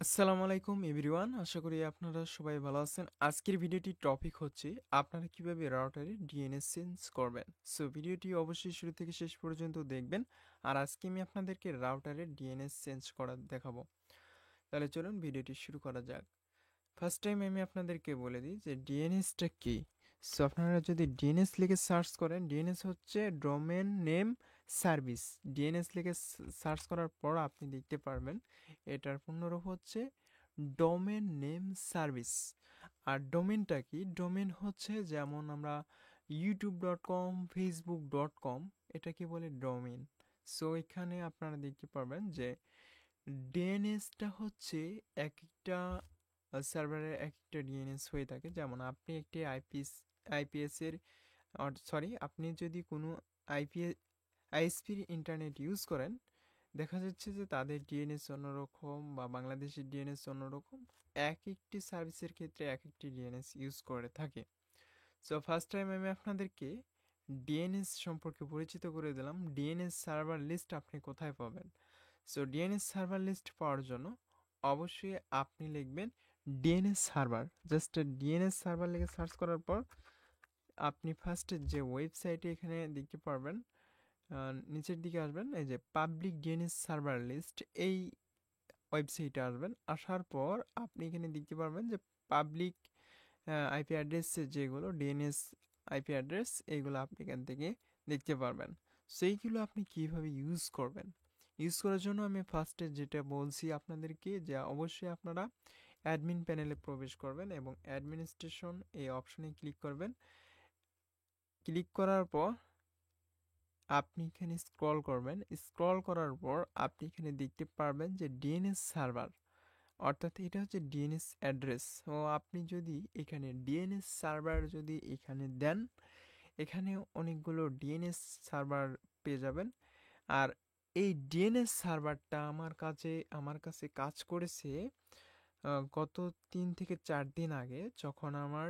আসসালামু আলাইকুম এভরিওয়ান, আশা করি আপনারা সবাই ভালো আছেন। আজকের ভিডিওটির টপিক হচ্ছে আপনারা কিভাবে রাউটারে ডিএনএস চেঞ্জ করবেন। সো ভিডিওটি অবশ্যই শুরু থেকে শেষ পর্যন্ত দেখবেন। আর আজকে আমি আপনাদেরকে রাউটারে ডিএনএস চেঞ্জ করা দেখাবো। তাহলে চলুন ভিডিওটি শুরু করা যাক। ফার্স্ট টাইম আমি আপনাদেরকে বলে দিই যে ডিএনএসটা কি। সো আপনারা যদি ডিএনএস লিখে সার্চ করেন, ডিএনএস হচ্ছে ডোমেন নেম সার্ভিস। ডিএনএস লিখে সার্চ করার পর আপনি দেখতে পারবেন এটার পূর্ণরূপ হচ্ছে ডোমেন নেম সার্ভিস। আর ডোমেনটা কি? ডোমেন হচ্ছে যেমন আমরা youtube.com, facebook.com, এটাকে বলে ডোমেন। সো এখানে আপনারা দেখতে পারবেন যে ডিএনএসটা হচ্ছে এক একটা সার্ভারের এক একটা ডিএনএস হয়ে থাকে। যেমন আপনি একটি আইপিএস এর, সরি, আপনি যদি কোনো আইএসপির ইন্টারনেট ইউজ করেন, দেখা যাচ্ছে যে তাদের ডিএনএস অন্যরকম বা বাংলাদেশের ডিএনএস অন্যরকম। এক একটি সার্ভিসের ক্ষেত্রে এক একটি ডিএনএস ইউজ করে থাকে। সো ফার্স্ট টাইম আমি আপনাদেরকে ডিএনএস সম্পর্কে পরিচিত করে দিলাম। ডিএনএস সার্ভার লিস্ট আপনি কোথায় পাবেন? সো ডিএনএস সার্ভার লিস্ট পাওয়ার জন্য অবশ্যই আপনি লিখবেন DNS server. Just DNS server লিখে সার্চ করার পর আপনি ফার্স্ট যে ওয়েবসাইটে এখানে দেখতে পারবেন, নিচের দিকে আসবেন, এই যে পাবলিক ডিএনএস সার্ভার লিস্ট, এই ওয়েবসাইটে আসবেন। আসার পর আপনি এখানে দেখতে পারবেন যে পাবলিক আইপি অ্যাড্রেস, যেগুলো ডিএনএস আইপি অ্যাড্রেস, এইগুলো আপনি এখান থেকে দেখতে পারবেন। সেইগুলো আপনি কিভাবে ইউজ করবেন? ইউজ করার জন্য আমি ফার্স্টে যেটা বলছি আপনাদেরকে, যে অবশ্যই আপনারা অ্যাডমিন প্যানেলে প্রবেশ করবেন এবং অ্যাডমিনিস্ট্রেশন এই অপশনে ক্লিক করবেন। ক্লিক করার পর আপনি এখানে স্ক্রল করবেন। স্ক্রল করার পর আপনি এখানে দেখতে পারবেন যে ডিএনএস সার্ভার, অর্থাৎ এটা হচ্ছে ডিএনএস অ্যাড্রেস। ও আপনি যদি এখানে ডিএনএস সার্ভার যদি এখানে দেন, এখানে অনেকগুলো ডিএনএস সার্ভার পেয়ে যাবেন। আর এই ডিএনএস সার্ভারটা আমার কাছে কাজ করেছে গত 3 থেকে 4 দিন আগে, যখন আমার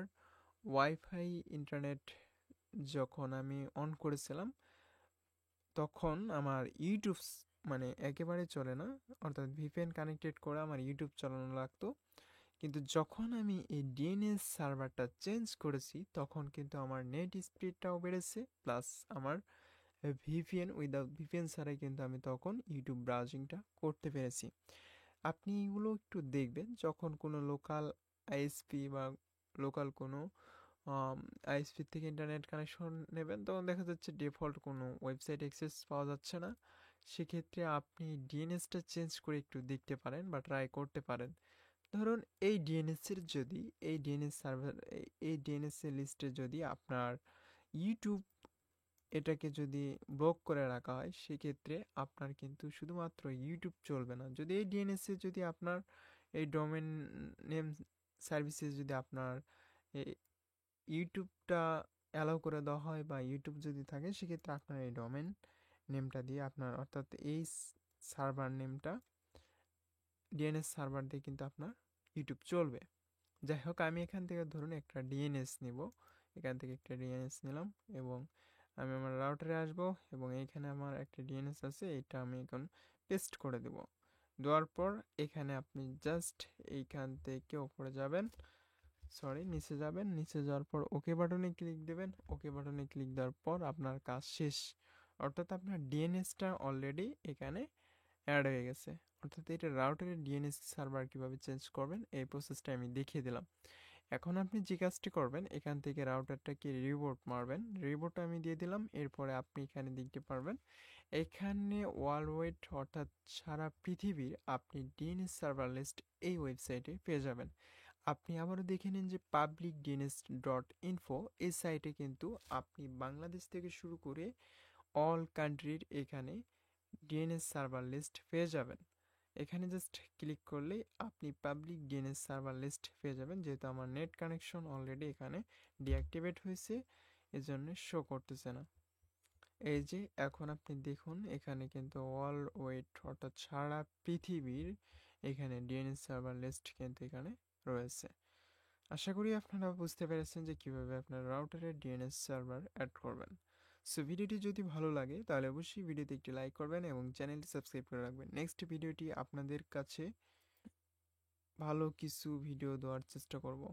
ওয়াইফাই ইন্টারনেট যখন আমি অন করেছিলাম, তখন আমার ইউটিউব মানে একেবারে চলে না, অর্থাৎ ভিপিএন কানেক্টেড করে আমার ইউটিউব চালানো লাগতো। কিন্তু যখন আমি এই ডিএনএস সার্ভারটা চেঞ্জ করেছি, তখন কিন্তু আমার নেট স্পিডটাও বেড়েছে, প্লাস আমার উইদাউট ভিপিএন ছাড়াই কিন্তু আমি তখন ইউটিউব ব্রাউজিংটা করতে পেরেছি। আপনি এগুলো একটু দেখবেন যখন কোনো লোকাল আইএসপি বা লোকাল কোনো আইএসপি থেকে ইন্টারনেট কানেকশন নেবেন, তখন দেখা যাচ্ছে ডিফল্ট কোনো ওয়েবসাইট অ্যাক্সেস পাওয়া যাচ্ছে না। সেক্ষেত্রে আপনি ডিএনএসটা চেঞ্জ করে একটু দেখতে পারেন বা ট্রাই করতে পারেন। ধরুন এই ডিএনএসের যদি এই ডিএনএস সার্ভার এই ডিএনএস এর লিস্টে যদি আপনার ইউটিউব এটাকে যদি ব্লক করে রাখা হয়, সেক্ষেত্রে আপনার কিন্তু শুধুমাত্র ইউটিউব চলবে না। যদি এই ডিএনএসে যদি আপনার এই ডোমেন নেম সার্ভিসে যদি আপনার এই ইউটিউবটা অ্যালাউ করে দেওয়া হয় বা ইউটিউব যদি থাকে, সেক্ষেত্রে আপনার এই ডোমেন নেমটা দিয়ে আপনার, অর্থাৎ এই সার্ভার নেমটা ডিএনএস সার্ভার দিয়ে কিন্তু আপনার ইউটিউব চলবে। যাই হোক, আমি এখান থেকে ধরুন একটা ডিএনএস নিব। এখান থেকে একটা ডিএনএস নিলাম এবং আমি আমার রাউটারে আসব এবং এইখানে আমার একটা ডিএনএস আছে, এটা আমি এখন পেস্ট করে দেব। দেওয়ার পর এখানে আপনি জাস্ট এইখান থেকে উপরে যাবেন, সরি নিচে যাবেন। নিচে যাওয়ার পর ওকে বাটনে ক্লিক দেবেন। ওকে বাটনে ক্লিক দেওয়ার পর আপনার কাজ শেষ, অর্থাৎ আপনার ডিএনএসটা অলরেডি এখানে অ্যাড হয়ে গেছে। অর্থাৎ এটা রাউটারের ডিএনএস সার্ভার কীভাবে চেঞ্জ করবেন এই প্রসেসটা আমি দেখিয়ে দিলাম। এখন আপনি যে কাজটি করবেন, এখান থেকে রাউটারটাকে রিবোট মারবেন। রিবোট আমি দিয়ে দিলাম। এরপরে আপনি এখানে দেখতে পারবেন এখানে ওয়ার্ল্ড ওয়াইড, অর্থাৎ সারা পৃথিবীর আপনি ডিএনএস সার্ভার লিস্ট এই ওয়েবসাইটে পেয়ে যাবেন। আপনি আবারও দেখে নিন যে publicdns.info এই সাইটে কিন্তু আপনি বাংলাদেশ থেকে শুরু করে অল কান্ট্রির এখানে ডিএনএস সার্ভার লিস্ট পেয়ে যাবেন। এখানে জাস্ট ক্লিক করলেই আপনি পাবলিক ডিএনএস সার্ভার লিস্ট পেয়ে যাবেন। যেহেতু আমার নেট কানেকশন অলরেডি এখানে ডিঅ্যাক্টিভেট হয়েছে, এজন্য শো করতেছে না। এই যে এখন আপনি দেখুন এখানে কিন্তু ওয়ার্ল্ড ওয়াইড, অর্থাৎ সারা পৃথিবীর এখানে ডিএনএস সার্ভার লিস্ট কিন্তু এখানে রয়েছে। আশা করি আপনারা বুঝতে পেরেছেন যে কিভাবে আপনার রাউটারে ডিএনএস সার্ভার অ্যাড করবেন। সো ভিডিওটি যদি ভালো লাগে তাহলে অবশ্যই ভিডিওতে একটি লাইক করবেন এবং চ্যানেলটি সাবস্ক্রাইব করে রাখবেন। নেক্সট ভিডিওটি আপনাদের কাছে ভালো কিছু ভিডিও দেওয়ার চেষ্টা করব।